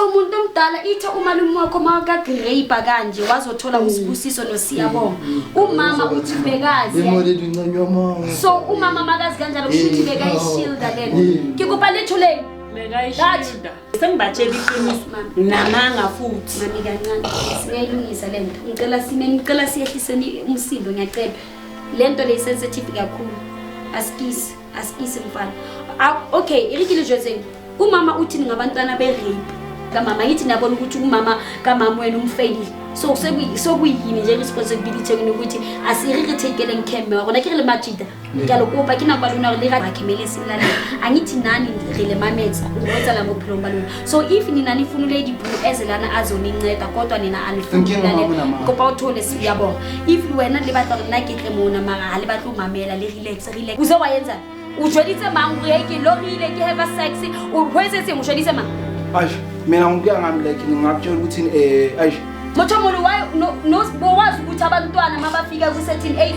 so umuntu omdala ithe umalume wakho maka grape kanje wazothola usibusiso noSiyabonga umama uthi bekazi so umama makazi kanjalo kushuthi bekayishielda lento ngikupa lethule bekayishielda sengibatshela iqiniso namanga futhi mami kancane singayilungisa lento ngicela siyehliseni umsindo ngiyacela lento le sensitive kakhulu askisi mfana okay irikile Jose umama uthi ngabantwana be-rape kamama yithi nabona ukuthi umama kamama wena umfailile so sekuyini nje responsibility ukuthi asiriritekele ngikhembe wakona ke le majida ngiyalokuba kinabaluna le rakemele silale angithi nani ngile mametsa ukwenza la ngophilo baluna so if nina nifuna lady blue ezelana azoninceda kodwa nina anifunile ngoba uthole Siyabonga if wena le batla nna ke tle mona mara le batla umamela le relax uze wayenza ujweditse mangu yeke lorile ke have sex uwezetse ngishweditse mangu Aish mina ngikuya ngami like ngingakutshela ukuthi Aish Mothomolo wayo wazi ukuthi abantwana mabafika ku certain age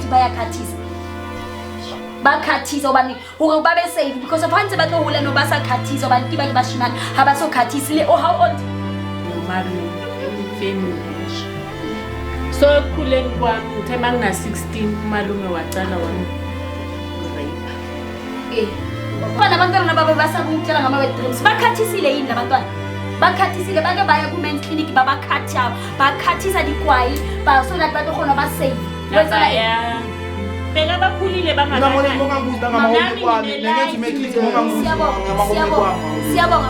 bakhathisa obani uri babe safe because of hanze batlohula no basakhathisa abantu bake bashimana abasokhathisile how old umalume family so khuleni kwami uthe mangina 16 umalume wacala wami bana abantwana baba basabungitshela ngama wet dreams bakhathisile yini labantwana bakhathisile bake baya ku men's clinic bakhathisa dikwayi so that bato khona ba safe baya beka bakhulile Siyabonga